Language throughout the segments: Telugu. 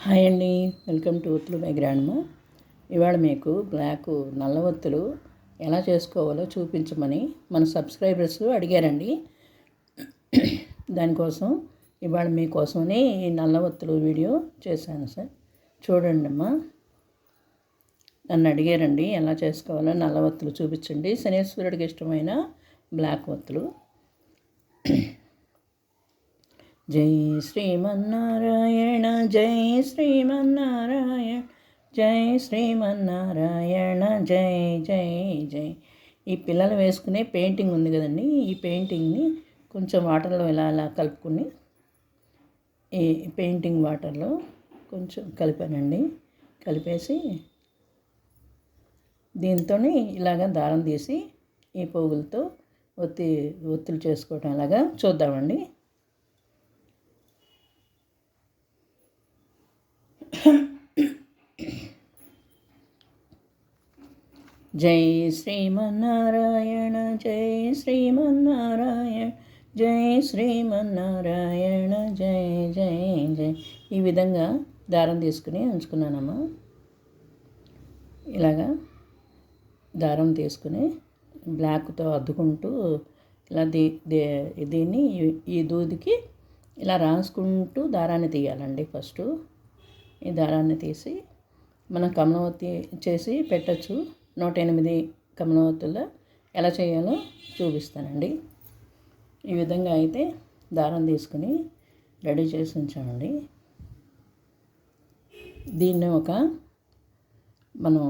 హాయ్ అండి, వెల్కమ్ టు ఒత్తులు బై గ్రాండ్మా. ఇవాళ మీకు బ్లాక్ నల్ల ఒత్తులు ఎలా చేసుకోవాలో చూపించమని మన సబ్స్క్రైబర్స్ అడిగారండి. దానికోసం ఇవాళ మీకోసమని ఈ నల్ల ఒత్తులు వీడియో చేశాను సార్. చూడండి అమ్మా, నన్ను అడిగారండి ఎలా చేసుకోవాలో నల్ల ఒత్తులు చూపించండి, శనేశ్వరుడికి ఇష్టమైన బ్లాక్ ఒత్తులు. జై శ్రీమన్నారాయణ, జై శ్రీమన్నారాయణ, జై శ్రీమన్నారాయణ, జై జై జై. ఈ పిల్లలు వేసుకునే పెయింటింగ్ ఉంది కదండి, ఈ పెయింటింగ్ని కొంచెం వాటర్లో ఇలా అలా కలుపుకొని, ఈ పెయింటింగ్ వాటర్లో కొంచెం కలిపానండి. కలిపేసి దీంతో ఇలాగ దారం తీసి ఈ పోగులతో ఒత్తులు చేసుకోవటం ఎలాగా చూద్దామండి. జై శ్రీమన్నారాయణ, జై శ్రీమన్నారాయణ, జై శ్రీమన్నారాయణ, జై జై జై. ఈ విధంగా దారం తీసుకుని ఉంచుకున్నానమ్మా. ఇలాగా దారం తీసుకుని బ్లాక్తో అద్దుకుంటూ ఇలా దీన్ని ఈ దూదికి ఇలా రాసుకుంటూ దారాన్ని తీయాలండి. ఫస్ట్ ఈ దారాన్ని తీసి మనం కమలవత్తి చేసి పెట్టచ్చు. 108 కమలవత్తుల్లో ఎలా చేయాలో చూపిస్తానండి. ఈ విధంగా అయితే దారం తీసుకుని రెడీ చేసి ఉంచామండి. దీన్ని ఒక మనం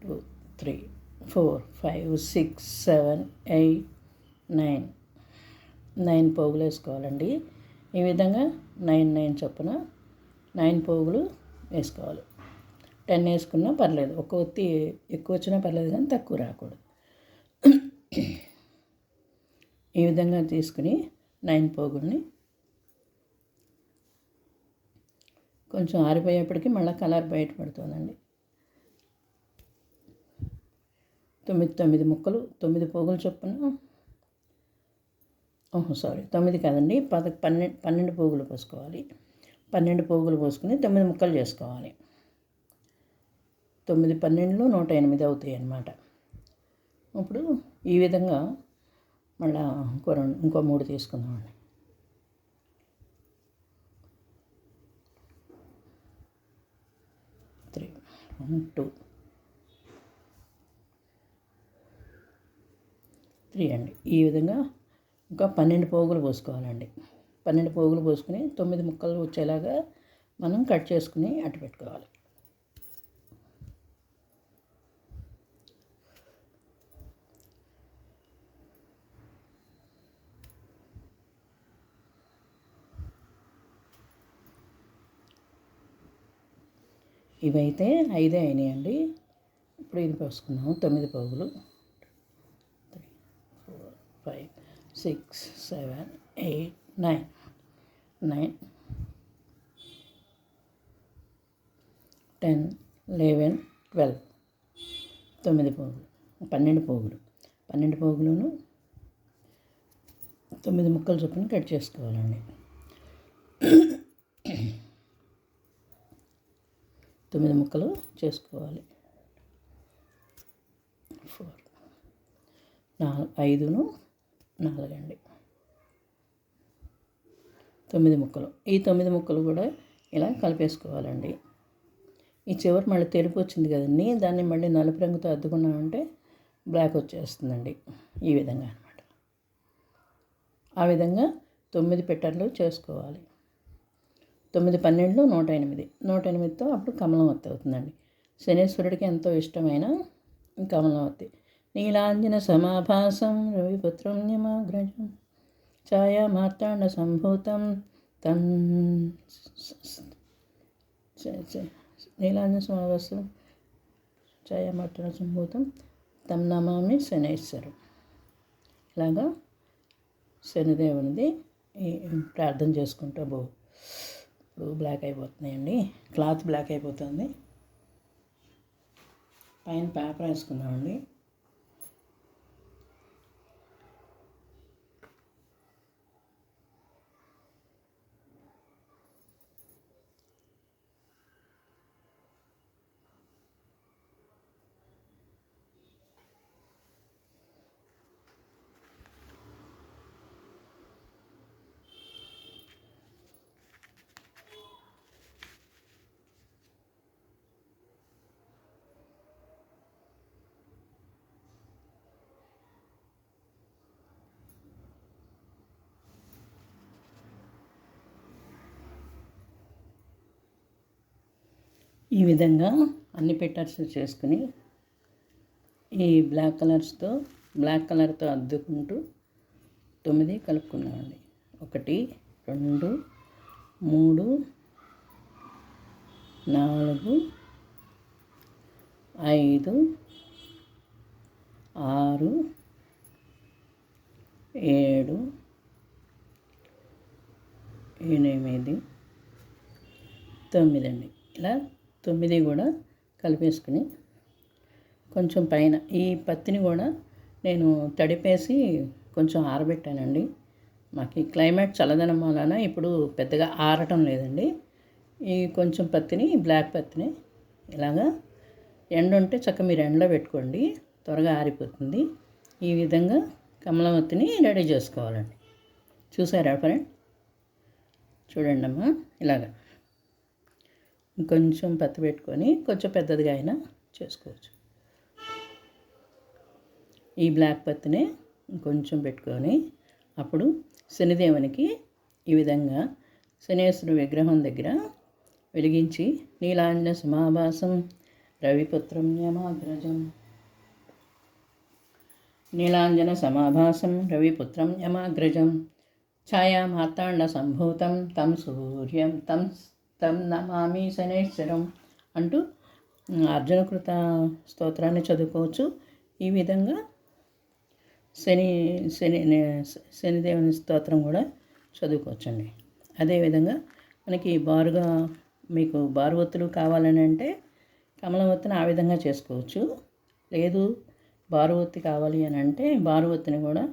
2 3 4 5 6 7 8 9 పోగులు వేసుకోవాలండి. ఈ విధంగా 9 చొప్పున 9 పోగులు వేసుకోవాలి. 10 వేసుకున్నా పర్లేదు, ఒక ఒత్తి ఎక్కువ వచ్చినా పర్లేదు, కానీ తక్కువ రాకూడదు. ఈ విధంగా తీసుకుని 9 పోగుల్ని కొంచెం ఆరిపోయేప్పటికీ మళ్ళీ కలర్ బయటపడుతుందండి. 9 ముక్కలు, 9 పోగులు చొప్పున, 9 కాదండి, 12 పోగులు పోసుకోవాలి. 12 పోగులు పోసుకుని 9 ముక్కలు చేసుకోవాలి. 9 12 108 అవుతాయి అన్నమాట. ఇప్పుడు ఈ విధంగా మళ్ళీ ఇంకో 3 తీసుకుందామండి. త్రీ 1 2 3 అండి. ఈ విధంగా ఇంకా 12 పోగులు పోసుకోవాలండి. 12 పోగులు పోసుకుని 9 ముక్కలు వచ్చేలాగా మనం కట్ చేసుకుని అట్టు పెట్టుకోవాలి. ఇవైతే 5 అయినాయండి. ఇప్పుడు ఇది పోసుకున్నాము 9 పోగులు. 3 4 5 6 7 8 9 10 11 12 9 పోగులు, 12 పోగులు. 12 పోగులను 9 ముక్కలు చొప్పున కట్ చేసుకోవాలండి. 9 ముక్కలు చేసుకోవాలి. 5 4 అండి. 9 ముక్కలు. ఈ 9 ముక్కలు కూడా ఇలా కలిపేసుకోవాలండి. ఈ చివరి మళ్ళీ తెలుపు వచ్చింది కదండి, దాన్ని మళ్ళీ నలుపు రంగుతో అద్దుకున్నామంటే బ్లాక్ వచ్చేస్తుందండి. ఈ విధంగా అన్నమాట. ఆ విధంగా 9 పెట్టర్లు చేసుకోవాలి. 9 12 108. 108తో అప్పుడు కమలవత్తి అవుతుందండి. శనేశ్వరుడికి ఎంతో ఇష్టమైన కమలవత్తి. నీలాంజన సమాభాసం రవిపుత్రం యమాగ్రజం ఛాయా మార్తాండ సంభూతం తం నీలాంజన సమాభాసం ఛాయా మార్తాండ సంభూతం తం నమామి శనేశ్వరం. ఇలాగా శనిదేవునిది ప్రార్థన చేసుకుంటూ ఇప్పుడు బ్లాక్ అయిపోతున్నాయండి. క్లాత్ బ్లాక్ అయిపోతుంది. పైన పేపర్ వేసుకుందామండి. ఈ విధంగా అన్ని పెటర్స్ చేసుకుని ఈ బ్లాక్ కలర్తో అద్దుకుంటూ 9 కలుపుకున్నామండి. 1 2 3 4 5 6 7 8 9 అండి. ఇలా 9 కూడా కలిపేసుకుని కొంచెం పైన ఈ పత్తిని కూడా నేను తడిపేసి కొంచెం ఆరబెట్టానండి. మాకు ఈ క్లైమేట్ చల్లదనం వలన ఇప్పుడు పెద్దగా ఆరటం లేదండి. ఈ కొంచెం పత్తిని, బ్లాక్ పత్తిని ఇలాగా ఎండ ఉంటే చక్కగా మీరు ఎండలో పెట్టుకోండి, త్వరగా ఆరిపోతుంది. ఈ విధంగా కమలవత్తిని రెడీ చేసుకోవాలండి. చూసారా ఫ్రెండ్? చూడండి అమ్మా, ఇలాగా ఇంకొంచెం పత్తి పెట్టుకొని కొంచెం పెద్దదిగా అయినా చేసుకోవచ్చు. ఈ బ్లాక్ పత్తిని ఇంకొంచెం పెట్టుకొని అప్పుడు శనిదేవునికి ఈ విధంగా శనేశ్వరుడు విగ్రహం దగ్గర వెలిగించి నీలాంజన సమాభాసం రవిపుత్రం యమాగ్రజం, నీలాంజన సమాభాసం రవిపుత్రం యమాగ్రజం ఛాయా మార్తాండ సంభూతం తం సూర్యం తం నమామి శనేశ్వరం అంటూ అర్జునకృత స్తోత్రాన్ని చదువుకోవచ్చు. ఈ విధంగా శనిదేవుని స్తోత్రం కూడా చదువుకోవచ్చండి. అదేవిధంగా మనకి మీకు బారువత్తులు కావాలని అంటే కమలవత్తిని ఆ విధంగా చేసుకోవచ్చు. లేదు బారువత్తి కావాలి అని అంటే బారువత్తిని కూడా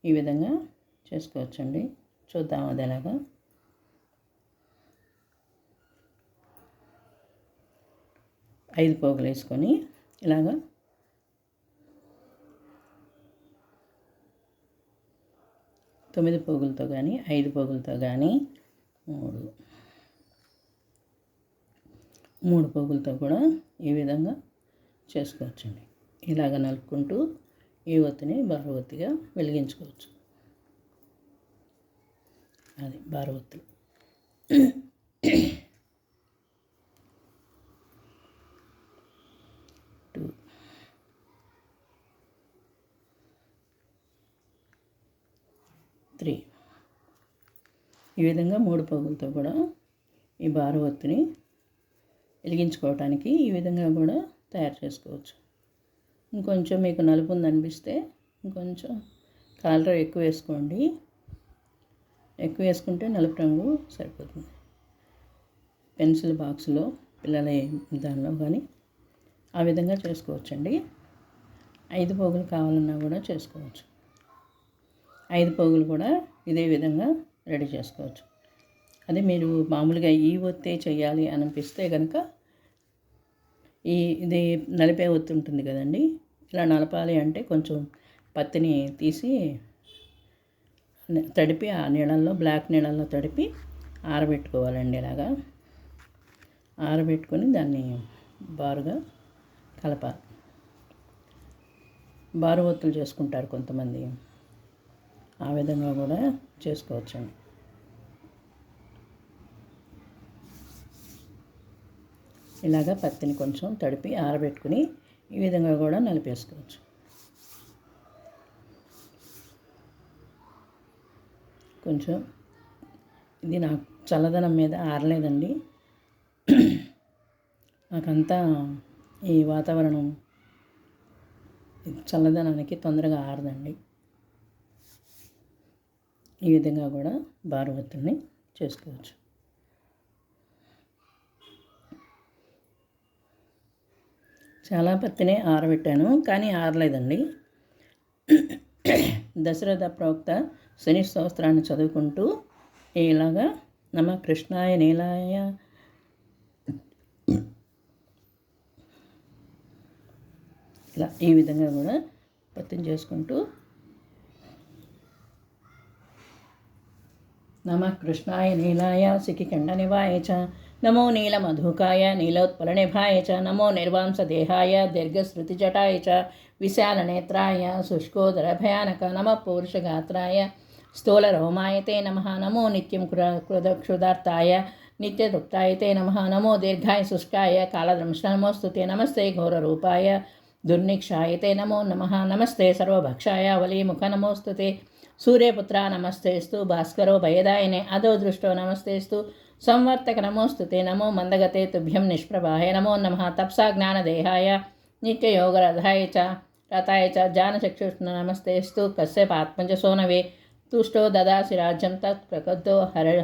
ఈ విధంగా చేసుకోవచ్చండి. చూద్దాం అది ఎలాగా. ఐదు పోగులు వేసుకొని ఇలాగా తొమ్మిది పోగులతో కానీ 5 పోగులతో కానీ 3 పోగులతో కూడా ఈ విధంగా చేసుకోవచ్చండి. ఇలాగ నలుపుకుంటూ ఈ ఒత్తిని బారువత్తిగా వెలిగించుకోవచ్చు. అది బారువత్తులు. 2 3 ఈ విధంగా 3 పోగులతో కూడా ఈ బారువత్తిని వెలిగించుకోవటానికి ఈ విధంగా కూడా తయారు చేసుకోవచ్చు. ఇంకొంచెం మీకు నలుపు ఉందనిపిస్తే ఇంకొంచెం కలర్ ఎక్కువ వేసుకోండి. ఎక్కువ వేసుకుంటే నలుపు రంగు సరిపోతుంది. పెన్సిల్ బాక్స్లో పిల్లల దానిలో కానీ ఆ విధంగా చేసుకోవచ్చండి. 5 పోగులు కావాలన్నా కూడా చేసుకోవచ్చు. 5 పోగులు కూడా ఇదే విధంగా రెడీ చేసుకోవచ్చు. అదే మీరు మామూలుగా ఈ ఒత్తే చేయాలి అనిపిస్తే కనుక ఇది నలిపే ఒత్తి ఉంటుంది కదండి, ఇలా నలపాలి అంటే కొంచెం పత్తిని తీసి తడిపి ఆ నీళ్ళల్లో బ్లాక్ నీళ్ళల్లో తడిపి ఆరబెట్టుకోవాలండి. ఇలాగా ఆరబెట్టుకొని దాన్ని బారుగా కలపాలి. బారు ఒత్తులు చేసుకుంటారు కొంతమంది, ఆ విధంగా కూడా చేసుకోవచ్చండి. ఇలాగా పత్తిని కొంచెం తడిపి ఆరబెట్టుకుని ఈ విధంగా కూడా నలిపేసుకోవచ్చు. కొంచెం ఇది నాకు చల్లదనం మీద ఆరలేదండి. నాకంతా ఈ వాతావరణం చల్లదనానికి తొందరగా ఆరదండి. ఈ విధంగా కూడా బారువత్తుల్ని చేసుకోవచ్చు. చాలా పత్తినే ఆరబెట్టాను కానీ ఆరలేదండి. దశరథ ప్రోక్త శని స్తోత్రాన్ని చదువుకుంటూ ఇలాగా నమ కృష్ణాయ నీలాయ ఇలా ఈ విధంగా కూడా పత్తిని చేసుకుంటూ నమ కృష్ణాయ నీలాయ సికికండనివాయ చ నమో నీలమధుకాయ నీలోత్పలనిభాయ చ నమో నిర్వాంసదేహాయ దీర్ఘశ్రుతిజటాయ చ విశాలనేత్రాయ శుష్కోదరభయానక నమ పూరుషగాత్రాయ స్థూలరోమాయ తే నమః నమో నిత్యం క్షుదార్థాయ नित्यतृप्ताय ते नमः। नमो दीर्घाय शुष्काय कालद्रंष्टनमोऽस्तु ते। नमस्ते घोररूपाय दुर्निक्षाय ते नमो नमः। नमस्ते सर्वभक्षाय वलीमुख नमोऽस्तु ते। सूर्यपुत्रा नमस्तेस्तु भास्करो भयदायिने अधो दृष्टो नमस्तेस्तु संवर्तक नमोऽस्तु ते। नमो मन्दगते तुभ्यं निष्प्रभाय नमो नमः। तपसा ज्ञानदेहाय नित्ययोगरथाय च रताय च जानचक्षुष्ण नमस्तेस्तु कश्यपात्मज सोनवे तुष्टो ददासि राज्यं तत्प्रकद्धो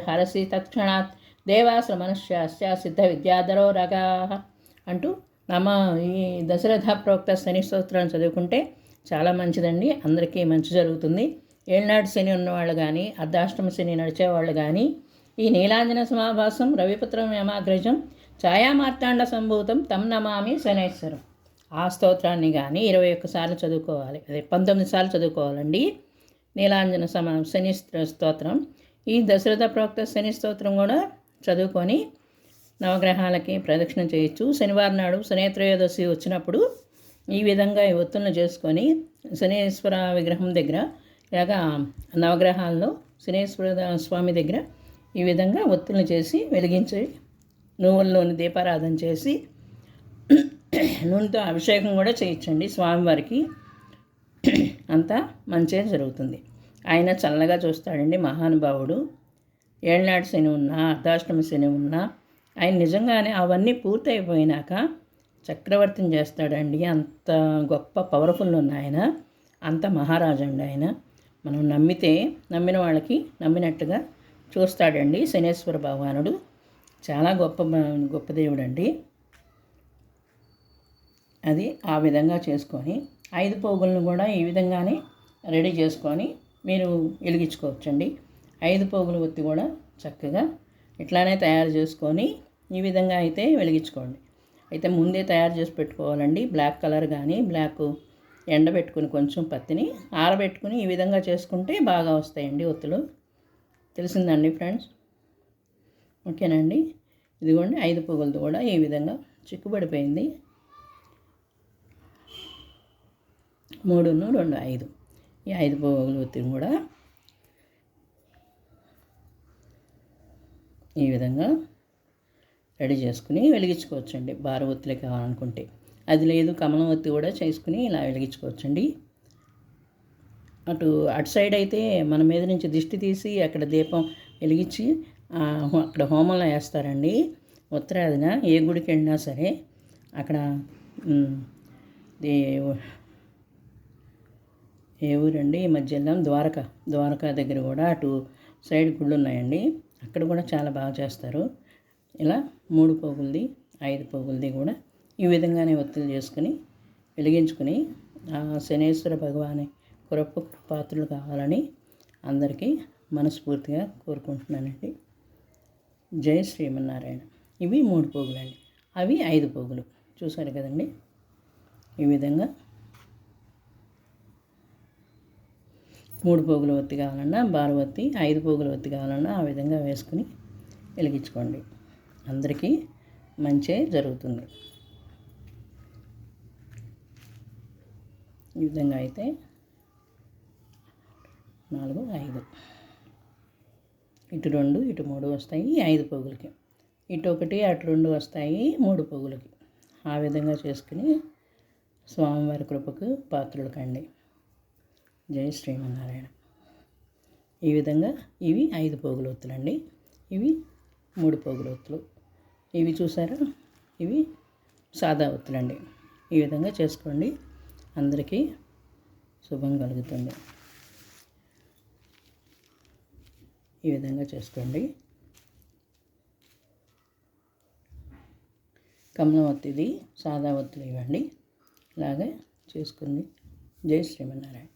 हरसि तत्क्षणात् దేవాశ్రమనుష్యాశ్చ సిద్ధ విద్యాధరో రగాః అంటూ ఈ దశరథ ప్రోక్త శని స్తోత్రాన్ని చదువుకుంటే చాలా మంచిదండి. అందరికీ మంచి జరుగుతుంది. ఏళ్ళనాటి శని ఉన్నవాళ్ళు కానీ, అర్ధాష్టమ శని నడిచేవాళ్ళు కానీ ఈ నీలాంజన సమాభాసం రవిపుత్రం యమాగ్రజం ఛాయామార్తాండ సంభూతం తం నమామి శనేశ్వరం ఆ స్తోత్రాన్ని కానీ 21 సార్లు చదువుకోవాలి. అదే 19 సార్లు చదువుకోవాలండి. నీలాంజన శని స్తోత్రం. ఈ దశరథ ప్రోక్త శని స్తోత్రం కూడా చదువుకొని నవగ్రహాలకి ప్రదక్షిణ చేయొచ్చు. శనివారం నాడు శనేత్రయోదశి వచ్చినప్పుడు ఈ విధంగా ఈ ఒత్తులను చేసుకొని శనేశ్వర విగ్రహం దగ్గర ఇలాగా నవగ్రహాల్లో శనేశ్వర స్వామి దగ్గర ఈ విధంగా ఒత్తులను చేసి వెలిగించి నువ్వుల నూనె దీపారాధన చేసి నూనెతో అభిషేకం కూడా చేయించండి స్వామివారికి. అంతా మంచిగా జరుగుతుంది. ఆయన చల్లగా చూస్తాడండి మహానుభావుడు. ఏళ్ళనాటి శని ఉన్నా, అర్ధాష్టమి శని ఉన్నా ఆయన నిజంగానే అవన్నీ పూర్తయిపోయినాక చక్రవర్తిని చేస్తాడండి. అంత గొప్ప పవర్ఫుల్ ఉన్న ఆయన, అంత మహారాజు అండి ఆయన. మనం నమ్మిన వాళ్ళకి నమ్మినట్టుగా చూస్తాడండి శనేశ్వర భగవానుడు. చాలా గొప్ప దేవుడు అండి. అది ఆ విధంగా చేసుకొని 5 పోగులను కూడా ఈ విధంగానే రెడీ చేసుకొని మీరు వెలిగించుకోవచ్చండి. 5 పోగుల ఒత్తి కూడా చక్కగా ఇట్లానే తయారు చేసుకొని ఈ విధంగా అయితే వెలిగించుకోండి. అయితే ముందే తయారు చేసి పెట్టుకోవాలండి. బ్లాక్ కలర్ కానీ బ్లాక్ ఎండబెట్టుకుని కొంచెం పత్తిని ఆరబెట్టుకుని ఈ విధంగా చేసుకుంటే బాగా వస్తాయండి ఒత్తులు. తెలిసిందండి ఫ్రెండ్స్? ఓకేనండి. ఇదిగోండి 5 పోగులతో కూడా ఈ విధంగా చిక్కుబడిపోయింది. 3, 2, 5 ఈ 5 పోగుల ఒత్తిని కూడా ఈ విధంగా రెడీ చేసుకుని వెలిగించుకోవచ్చండి. బార ఒత్తులే కావాలనుకుంటే. అది లేదు కమలం ఒత్తి కూడా చేసుకుని ఇలా వెలిగించుకోవచ్చండి. అటు సైడ్ అయితే మన మీద నుంచి దిష్టి తీసి అక్కడ దీపం వెలిగించి అక్కడ హోమంలో వేస్తారండి. ఉత్తరాదిన ఏ గుడికి వెళ్ళినా సరే అక్కడ ఏ ఊరండి ఈ మధ్యలో ద్వారకా దగ్గర కూడా అటు సైడ్ గుళ్ళు ఉన్నాయండి. అక్కడ కూడా చాలా బాగా చేస్తారు. ఇలా 3 పోగులది 5 పోగులది కూడా ఈ విధంగానే ఒత్తులు చేసుకుని వెలిగించుకుని శనేశ్వర భగవాని కృప పాత్రలు కావాలని అందరికీ మనస్ఫూర్తిగా కోరుకుంటున్నానండి. జై శ్రీమన్నారాయణ. ఇవి 3 పోగులండి. అవి 5 పోగులు. చూసారు కదండి. ఈ విధంగా 3 పోగుల ఒత్తి కావాలన్నా బార ఒత్తి, 5 పోగుల ఒత్తి కావాలన్నా ఆ విధంగా వేసుకుని వెలిగించుకోండి. అందరికీ మంచే జరుగుతుంది. ఈ విధంగా అయితే 4, 5 ఇటు 2 ఇటు 3 వస్తాయి 5 పోగులకి. ఇటు 1 అటు 2 వస్తాయి 3 పోగులకి. ఆ విధంగా చేసుకుని స్వామివారి కృపకు పాత్రలు కండి. జై శ్రీమన్నారాయణ. ఈ విధంగా ఇవి 5 పోగుల ఒత్తులండి. ఇవి 3 పోగుల ఒత్తులు. ఇవి చూసారా, ఇవి సాదా ఒత్తులండి. ఈ విధంగా చేసుకోండి. అందరికీ శుభం కలుగుతుంది. ఈ విధంగా చేసుకోండి. కమలం ఒత్తిది సాదా ఒత్తులు ఇవ్వండి. ఇలాగే చేసుకుంది. జై శ్రీమన్నారాయణ.